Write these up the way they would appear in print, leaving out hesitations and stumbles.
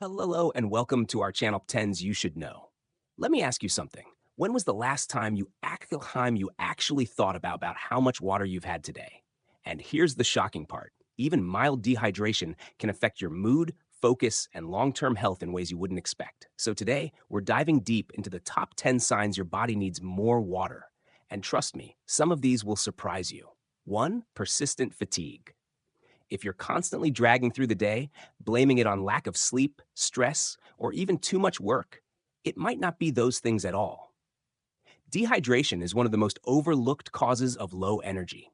Hello and welcome to our channel 10's You Should Know. Let me ask you something. When was the last time you actually thought about how much water you've had today? And here's the shocking part. Even mild dehydration can affect your mood, focus, and long-term health in ways you wouldn't expect. So today, we're diving deep into the top 10 signs your body needs more water. And trust me, some of these will surprise you. 1. Persistent fatigue. If you're constantly dragging through the day, blaming it on lack of sleep, stress, or even too much work, it might not be those things at all. Dehydration is one of the most overlooked causes of low energy.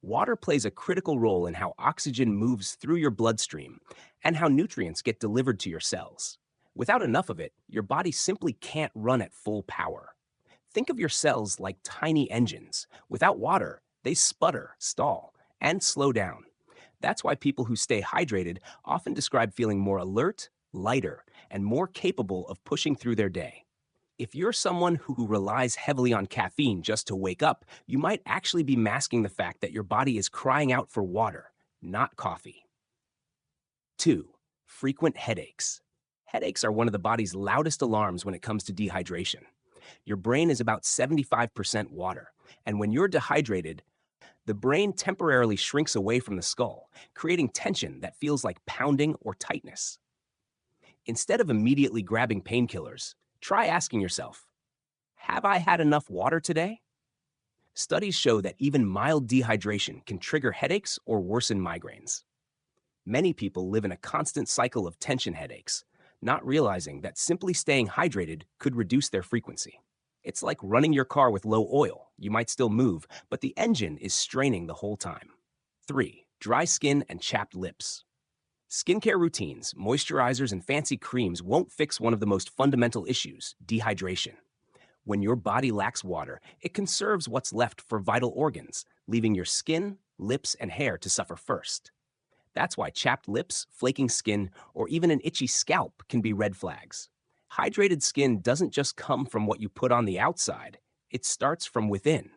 Water plays a critical role in how oxygen moves through your bloodstream and how nutrients get delivered to your cells. Without enough of it, your body simply can't run at full power. Think of your cells like tiny engines. Without water, they sputter, stall, and slow down. That's why people who stay hydrated often describe feeling more alert, lighter, and more capable of pushing through their day. If you're someone who relies heavily on caffeine just to wake up, you might actually be masking the fact that your body is crying out for water, not coffee. 2. Frequent headaches. Headaches are one of the body's loudest alarms when it comes to dehydration. Your brain is about 75% water, and when you're dehydrated, the brain temporarily shrinks away from the skull, creating tension that feels like pounding or tightness. Instead of immediately grabbing painkillers, try asking yourself, have I had enough water today? Studies show that even mild dehydration can trigger headaches or worsen migraines. Many people live in a constant cycle of tension headaches, not realizing that simply staying hydrated could reduce their frequency. It's like running your car with low oil. You might still move, but the engine is straining the whole time. 3. Dry skin and chapped lips. Skincare routines, moisturizers, and fancy creams won't fix one of the most fundamental issues, dehydration. When your body lacks water, it conserves what's left for vital organs, leaving your skin, lips, and hair to suffer first. That's why chapped lips, flaking skin, or even an itchy scalp can be red flags. Hydrated skin doesn't just come from what you put on the outside, it starts from within.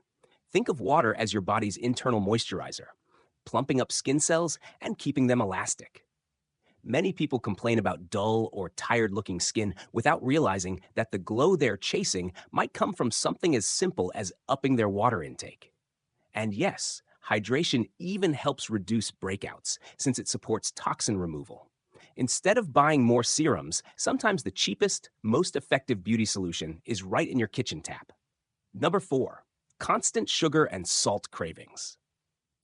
Think of water as your body's internal moisturizer, plumping up skin cells and keeping them elastic. Many people complain about dull or tired-looking skin without realizing that the glow they're chasing might come from something as simple as upping their water intake. And yes, hydration even helps reduce breakouts, since it supports toxin removal. Instead of buying more serums, sometimes the cheapest, most effective beauty solution is right in your kitchen tap. Number 4. Constant sugar and salt cravings.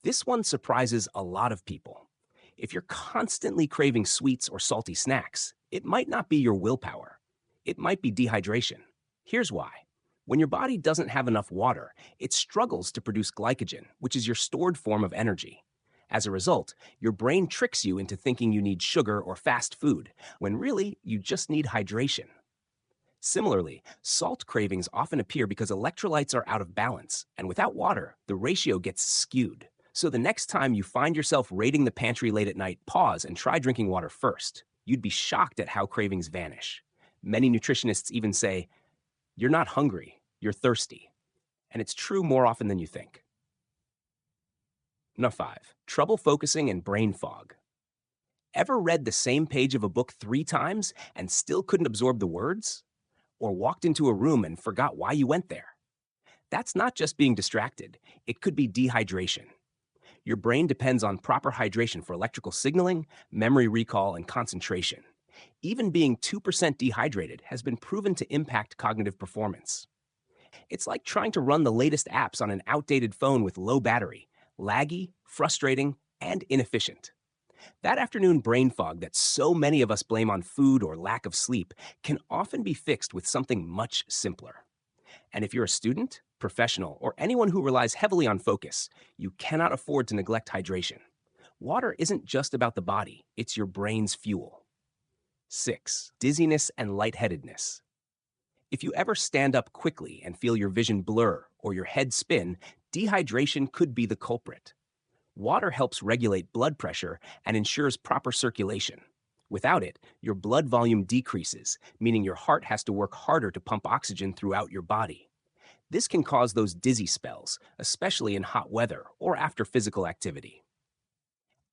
This one surprises a lot of people. If you're constantly craving sweets or salty snacks, it might not be your willpower. It might be dehydration. Here's why. When your body doesn't have enough water, it struggles to produce glycogen, which is your stored form of energy. As a result, your brain tricks you into thinking you need sugar or fast food, when really you just need hydration. Similarly, salt cravings often appear because electrolytes are out of balance, and without water, the ratio gets skewed. So the next time you find yourself raiding the pantry late at night, pause and try drinking water first. You'd be shocked at how cravings vanish. Many nutritionists even say, "You're not hungry, you're thirsty." And it's true more often than you think. Number 5. Trouble focusing and brain fog. Ever read the same page of a book 3 times and still couldn't absorb the words? Or walked into a room and forgot why you went there? That's not just being distracted. It could be dehydration. Your brain depends on proper hydration for electrical signaling, memory recall, and concentration. Even being 2% dehydrated has been proven to impact cognitive performance. It's like trying to run the latest apps on an outdated phone with low battery. Laggy, frustrating, and inefficient. That afternoon brain fog that so many of us blame on food or lack of sleep can often be fixed with something much simpler. And if you're a student, professional, or anyone who relies heavily on focus, you cannot afford to neglect hydration. Water isn't just about the body, it's your brain's fuel. 6. Dizziness and lightheadedness. If you ever stand up quickly and feel your vision blur or your head spin, dehydration could be the culprit. Water helps regulate blood pressure and ensures proper circulation. Without it, your blood volume decreases, meaning your heart has to work harder to pump oxygen throughout your body. This can cause those dizzy spells, especially in hot weather or after physical activity.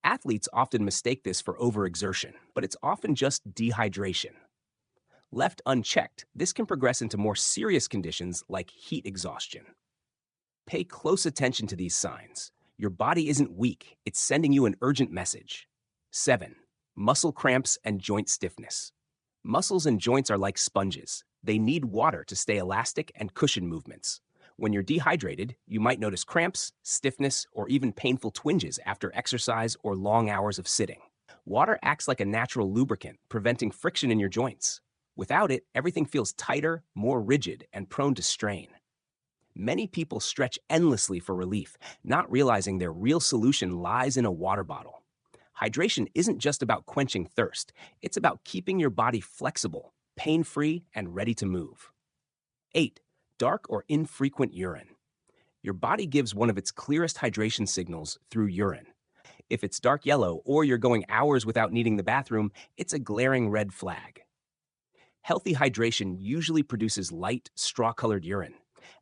Athletes often mistake this for overexertion, but it's often just dehydration. Left unchecked, this can progress into more serious conditions like heat exhaustion. Pay close attention to these signs. Your body isn't weak, it's sending you an urgent message. 7. Muscle cramps and joint stiffness. Muscles and joints are like sponges. They need water to stay elastic and cushion movements. When you're dehydrated, you might notice cramps, stiffness, or even painful twinges after exercise or long hours of sitting. Water acts like a natural lubricant, preventing friction in your joints. Without it, everything feels tighter, more rigid, and prone to strain. Many people stretch endlessly for relief, not realizing their real solution lies in a water bottle. Hydration isn't just about quenching thirst, it's about keeping your body flexible, pain-free, and ready to move. 8. Dark or infrequent urine. Your body gives one of its clearest hydration signals through urine. If it's dark yellow or you're going hours without needing the bathroom, it's a glaring red flag. Healthy hydration usually produces light, straw-colored urine.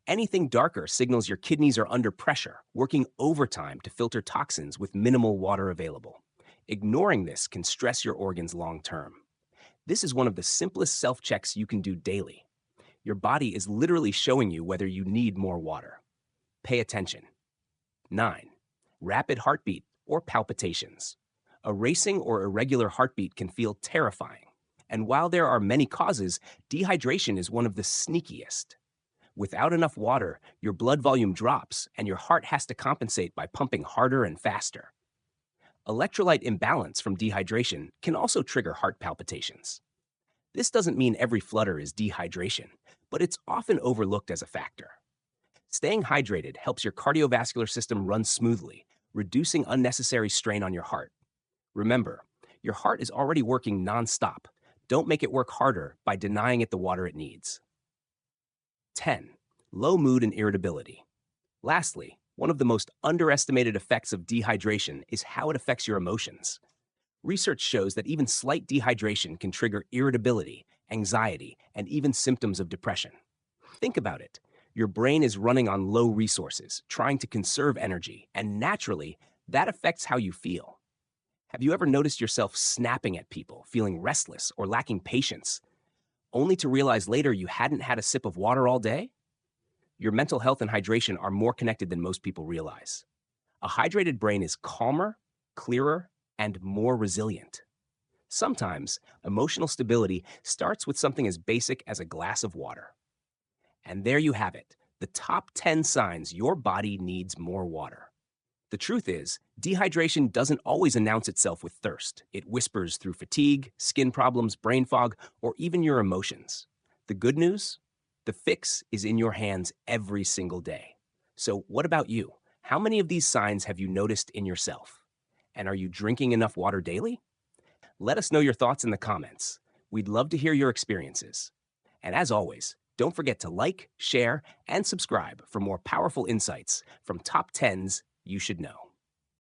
Anything darker signals your kidneys are under pressure, working overtime to filter toxins with minimal water available. Ignoring this can stress your organs long term. This is one of the simplest self-checks you can do daily. Your body is literally showing you whether you need more water. Pay attention. 9. Rapid heartbeat or palpitations. A racing or irregular heartbeat can feel terrifying. And while there are many causes, dehydration is one of the sneakiest. Without enough water, your blood volume drops and your heart has to compensate by pumping harder and faster. Electrolyte imbalance from dehydration can also trigger heart palpitations. This doesn't mean every flutter is dehydration, but it's often overlooked as a factor. Staying hydrated helps your cardiovascular system run smoothly, reducing unnecessary strain on your heart. Remember, your heart is already working nonstop. Don't make it work harder by denying it the water it needs. 10. Low mood and irritability. Lastly, one of the most underestimated effects of dehydration is how it affects your emotions. Research shows that even slight dehydration can trigger irritability, anxiety, and even symptoms of depression. Think about it. Your brain is running on low resources, trying to conserve energy, and naturally, that affects how you feel. Have you ever noticed yourself snapping at people, feeling restless or lacking patience, only to realize later you hadn't had a sip of water all day? Your mental health and hydration are more connected than most people realize. A hydrated brain is calmer, clearer, and more resilient. Sometimes, emotional stability starts with something as basic as a glass of water. And there you have it, the top 10 signs your body needs more water. The truth is, dehydration doesn't always announce itself with thirst. It whispers through fatigue, skin problems, brain fog, or even your emotions. The good news? The fix is in your hands every single day. So what about you? How many of these signs have you noticed in yourself? And are you drinking enough water daily? Let us know your thoughts in the comments. We'd love to hear your experiences. And as always, don't forget to like, share, and subscribe for more powerful insights from Top 10s you should know.